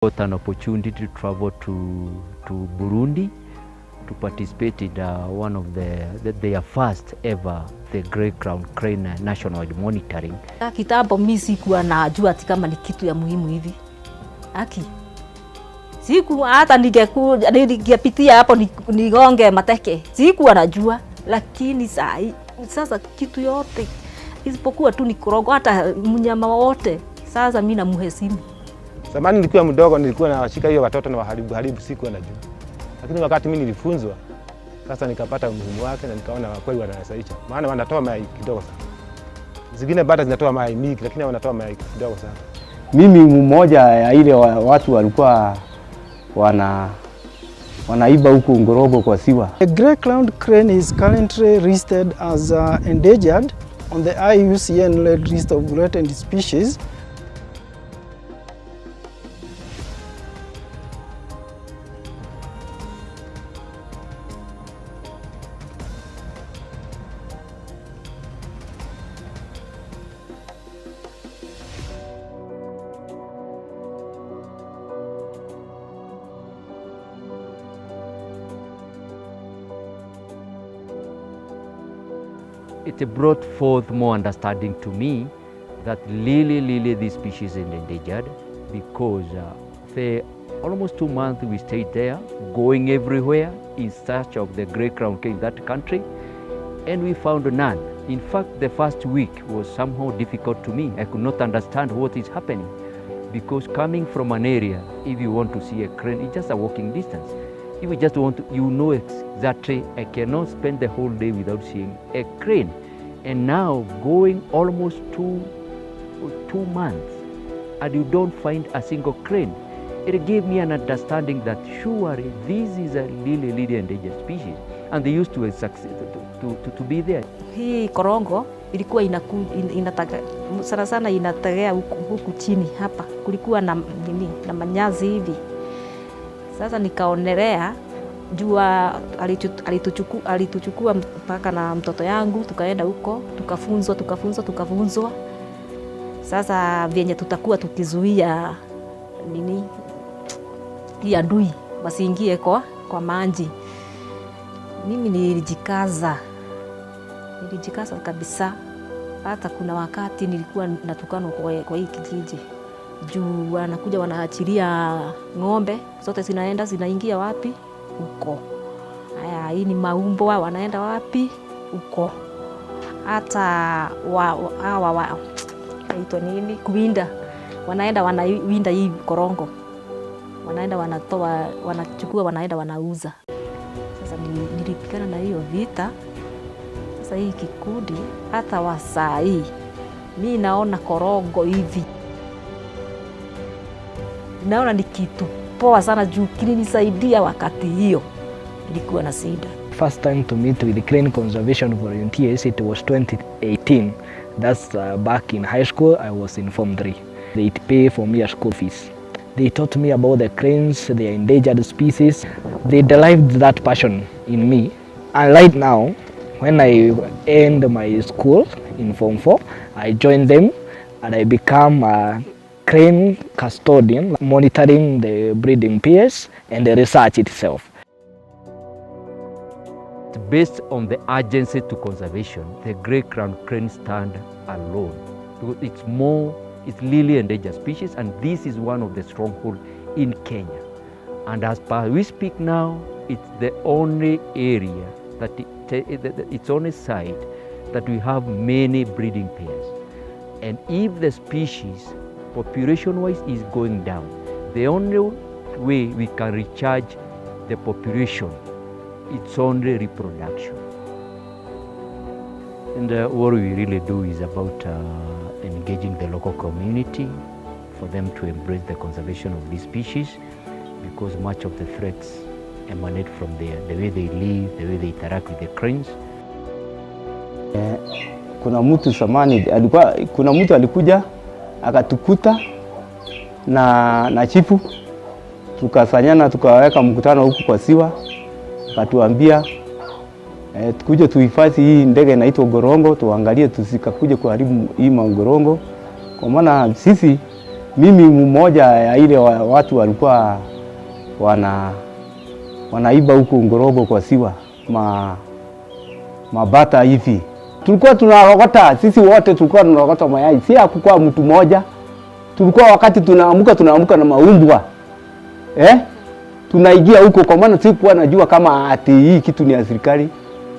got an opportunity to travel to Burundi to participate in one of their first ever the Grey Crown Crane national monitoring. Kitambo mimi sikuwa najua ati kama ni kitu ya muhimu hivi. Aki. Siku hata ningepitia hapo nigonge mateke. Sikuwa najua, lakini sasa kitu yote isipokuwa tu ni korogo, hata mnyama wote sasa mimi namuheshimu. Zamani nilikuwa mdogo, nilikuwa nawashika hiyo watoto na waharibu sikuwa najua. Lakini wakati mimi nilifunzwa, sasa nikapata umuhimu wake na nikaona kweli wanasaidia. Maana wanatoa mayai kidogo sana. Zingine bado zinatoa mayai mingi, lakini wanatoa mayai kidogo sana. Mimi mmoja ya ile watu walikuwa wanaiba huko ngorogo kwa siwa. The Grey Crown Crane is currently listed as endangered on the IUCN list of threatened species. It brought forth more understanding to me that really this species is endangered, because for almost 2 months we stayed there, going everywhere in search of the Grey Crown Crane in that country, and we found none. In fact, the first week was somehow difficult to me. I could not understand what is happening, because coming from an area, if you want to see a crane, it's just a walking distance. If you just want to, you know exactly, I cannot spend the whole day without seeing a crane. And now going almost two months and you don't find a single crane, it gave me an understanding that surely this is a really endangered species, and they used to succeed to be there. Hii korongo ilikuwa sana inatagea huku chini hapa. Kulikuwa na manyazi hivi. Sasa nikaonelea jua alituchukua mpaka na mtoto yangu, tukaenda huko, tukafunzwa. Sasa vyenye tutakuwa tukizuia hii adui wasiingie kwa maji. Mimi nilijikaza kabisa. Hata kuna wakati nilikuwa natukanwa kwa hii kijiji. Juu wanakuja wanaachilia ng'ombe, zote zinaingia wapi? Huko. Haya, hii ni maumbo, wanaenda wapi? Huko. Hata inaitwa nini? Kuwinda. Wanaenda wanawinda hii korongo. Wanaenda wanachukua, wanaenda wanauza. Sasa nilipigana na hiyo vita. Sasa hii kikundi hata wasai mimi naona korongo hivi, naona ni kitu poa sana juu kilinisaidia wakati hiyo nilikuwa na shida. First time to meet with the crane conservation volunteers, it was 2018. That's back in high school. I was in Form 3. They pay for me a school fees. They taught me about the cranes, the endangered species. They derived that passion in me. And right now, when I end my school in Form 4, I joined them and I become a crane custodian, monitoring the breeding pairs and the research itself. Based on the urgency to conservation, the Grey Crown Crane stand alone. It's really endangered species, and this is one of the strongholds in Kenya. And as per we speak now, it's the only area it's only site that we have many breeding pairs. And if the species population-wise is going down, the only way we can recharge the population, it's only reproduction. And what we really do is about engaging the local community for them to embrace the conservation of these species, because much of the threats emanate from there, the way they live, the way they interact with the cranes. Kuna mtu alikuja akatukuta na chifu, tukasanyana tukaweka mkutano huku kwa siwa, akatuambia tukuje tuhifadhi hii ndege inaitwa gorongo, tuangalie tusikakuje kuharibu hii magorongo, kwa maana sisi Mimi mmoja ya ile watu walikuwa wanaiba huko Ngorogo kwa siwa mabata hivi. Tulikuwa tunarogota, sisi wote tulikuwa tunarogota mayai. Si hakukuwa mtu mmoja. Tulikuwa wakati tunaamka na maumbwa. Tunaingia huko kwa maana sikuwa najua kama ati hii kitu ni ya serikali.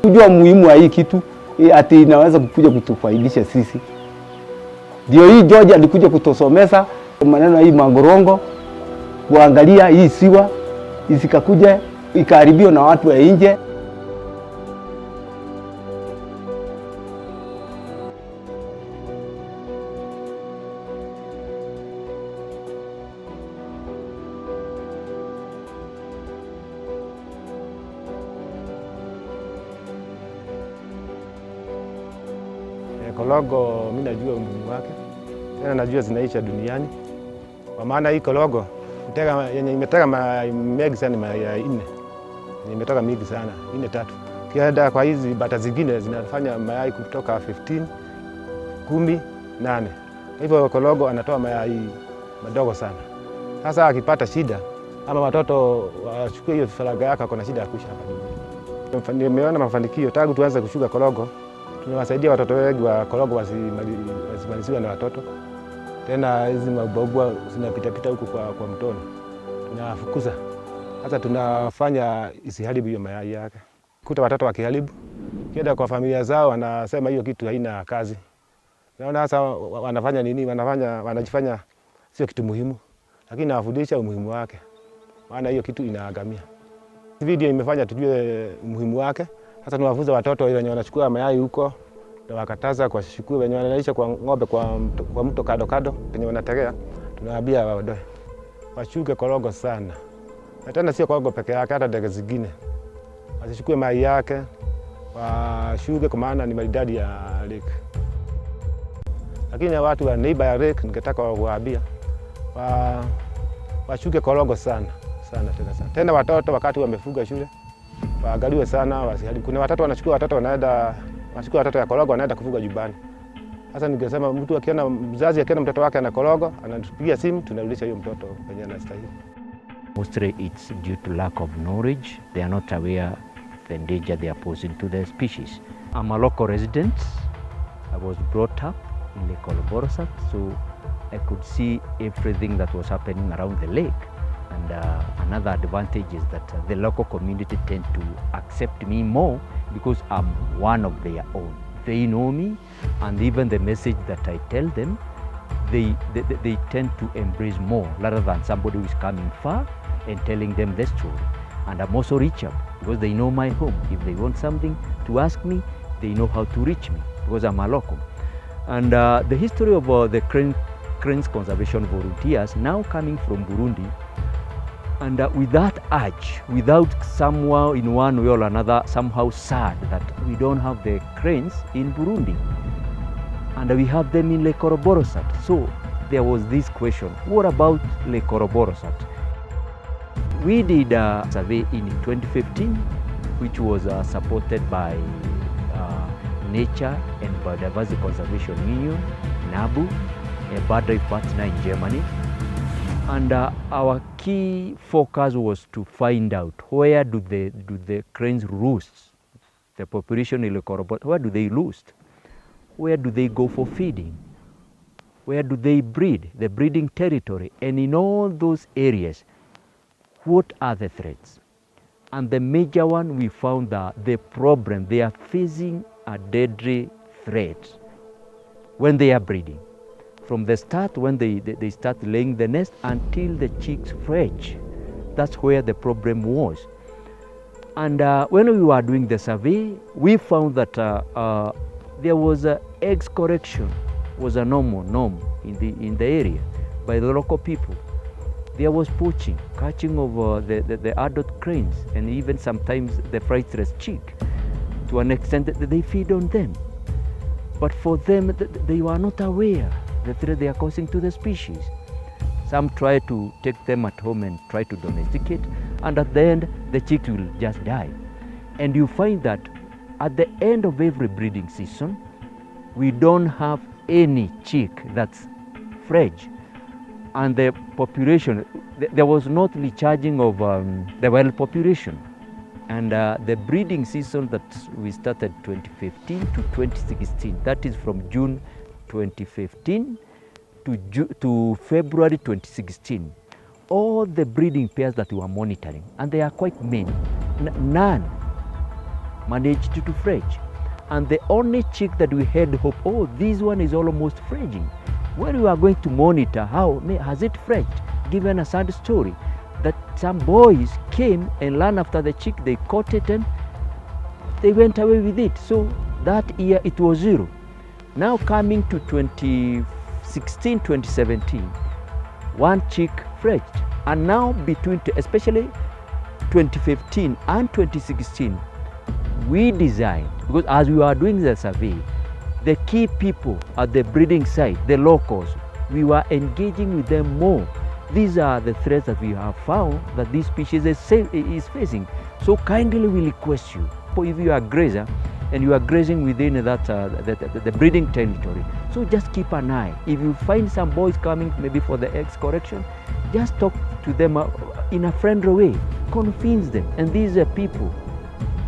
Kujua muhimu wa hii kitu ati inaweza kukuja kutufaidisha sisi. Ndio hii George alikuja kutosomesa maneno hii Mangorongo, kuangalia hii siwa isikakuja ikaharibiwa na watu wa nje. Kologo mimi najua umuhimu wake. Tena najua zinaisha duniani. Kwa maana hii kologo yenye imetega mengi sana mayai 4. Imetoka mingi sana, 4 3. Kienda kwa hizi bata zingine zinafanya mayai kutoka 15, 10, 8. Hivyo kologo anatoa mayai madogo sana. Sasa akipata shida ama watoto wachukue hiyo faraga yake kuna shida ya kuisha hapa. Nimeona mafanikio tangu tuanze kushuka kologo. Tunawasaidia watoto wengi wa kologo wasimaliziwe na watoto. Tena hizi mabogwa zinapita huko kwa mtoni. Tunafukuza. Hata tunafanya isiharibu hiyo mayai yake. Kuta watoto wakiharibu. Kienda kwa familia zao wanasema hiyo kitu haina kazi. Naona sasa wanafanya nini? Wanajifanya sio kitu muhimu. Lakini nawafundisha umuhimu wake. Maana hiyo kitu inaagamia. Video imefanya tujue umuhimu wake. Sasa tunawafunza watoto wenye wanachukua mayai huko na wakataza kwa shukuru wenye wanalisha kwa ng'ombe kwa mto kado penye wanategea, tunawaambia waondoe. Washuke kologo sana. Na tena sio kologo peke yake, hata ndege zingine. Wasishukue mayai yake, washuke kwa maana ni maridadi ya lake. Lakini watu wa neighbor ya lake ningetaka kuwaambia washuke kologo sana tena. Tena watoto wakati wamefuga shule waangaliwe sana wasiharibu. Kuna watoto wanachukua watoto ya kologo wanaenda kufuga nyumbani. Sasa ningesema mzazi akiona mtoto wake ana kologo, anatupigia simu tunarudisha hiyo mtoto kwenye anastahili. Mostly it's due to lack of knowledge. They are not aware the danger they are posing to the species. I'm a local resident. I was brought up in Lake Oloborosat, so I could see everything that was happening around the lake. And another advantage is that the local community tend to accept me more because I'm one of their own. They know me, and even the message that I tell them, they tend to embrace more rather than somebody who is coming far and telling them the story. And I'm also reachable because they know my home. If they want something to ask me, they know how to reach me because I'm a local. And the history of the cranes conservation volunteers now coming from Burundi. And with that urge, without someone in one way or another somehow sad that we don't have the cranes in Burundi. And we have them in Lake Oloborosat. So there was this question, what about Lake Oloborosat? We did a survey in 2015, which was supported by Nature and Biodiversity Conservation Union, NABU, a boundary partner in Germany. And our key focus was to find out where do the cranes roost, the population in Lake Oloborosat, where do they roost? Where do they go for feeding? Where do they breed, the breeding territory? And in all those areas, what are the threats? And the major one, we found that the problem, they are facing a deadly threat when they are breeding. From the start, when they start laying the nest until the chicks fledge. That's where the problem was. And when we were doing the survey, we found that there was eggs correction was a norm in the area by the local people. There was poaching, catching of the adult cranes, and even sometimes the flightless chick, to an extent that they feed on them. But for them, they were not aware the threat they are causing to the species. Some try to take them at home and try to domesticate, and at the end, the chick will just die. And you find that at the end of every breeding season, we don't have any chick that's fresh. and the population, there was not recharging of the wild population. And the breeding season that we started 2015 to 2016, that is from June 2015 to February 2016, all the breeding pairs that we were monitoring, and they are quite many, none managed to fledge. And the only chick that we had hope, oh, this one is almost fledging. When we are going to monitor how has it fledged, given a sad story that some boys came and ran after the chick, they caught it and they went away with it. So that year it was 0. Now coming to 2016, 2017, one chick fledged. And now between, especially 2015 and 2016, we designed, because as we were doing the survey, the key people at the breeding site, the locals, we were engaging with them more. These are the threats that we have found that this species is facing. So kindly we request you, if you are a grazer and you are grazing within that the breeding territory, so just keep an eye. If you find some boys coming maybe for the eggs correction, just talk to them in a friendly way, convince them. And these are people,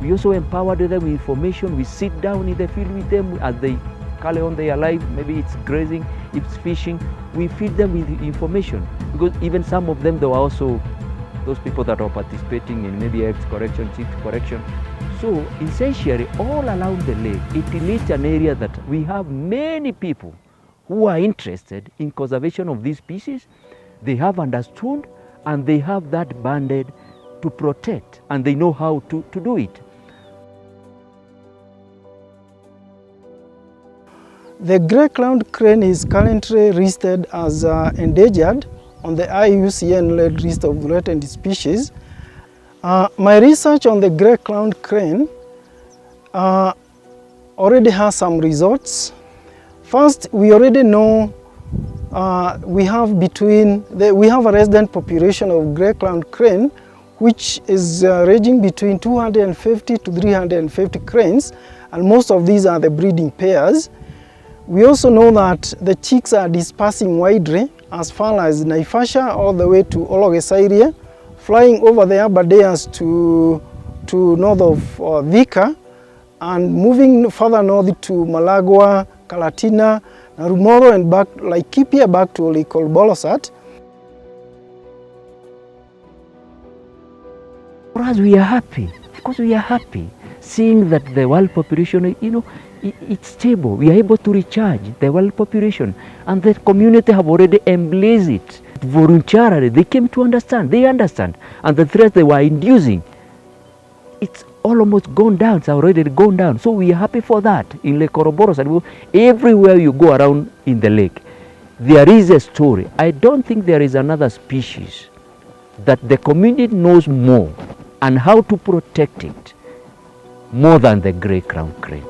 we also empowered them with information. We sit down in the field with them as they carry on their life. Maybe it's grazing, it's fishing. We feed them with information, because even some of them, they were also those people that are participating in maybe eggs correction, chick correction. So essentially, all around the lake, it is an area that we have many people who are interested in conservation of these species. They have understood and they have that banded to protect, and they know how to do it. The grey-crowned crane is currently listed as endangered on the IUCN list of threatened species. My research on the grey-crowned crane already has some results. First, we already know we have a resident population of grey-crowned crane, which is ranging between 250 to 350 cranes, and most of these are the breeding pairs. We also know that the chicks are dispersing widely as far as Naivasha all the way to Ologesairie, flying over the Aberdares to north of Thika, and moving further north to Malagwa, Kalatina, Narumoro, and back like Laikipia back to Olbolosat. For us, we are happy. Of course, we are happy seeing that the wild population, it's stable. We are able to recharge the wild population, and the community have already embraced it voluntarily. They came to understand. They understand, and the threats they were inducing, it's almost gone down. It's already gone down. So we are happy for that in Lake Ouroboros, and everywhere you go around in the lake, there is a story. I don't think there is another species that the community knows more and how to protect it more than the grey-crowned crane.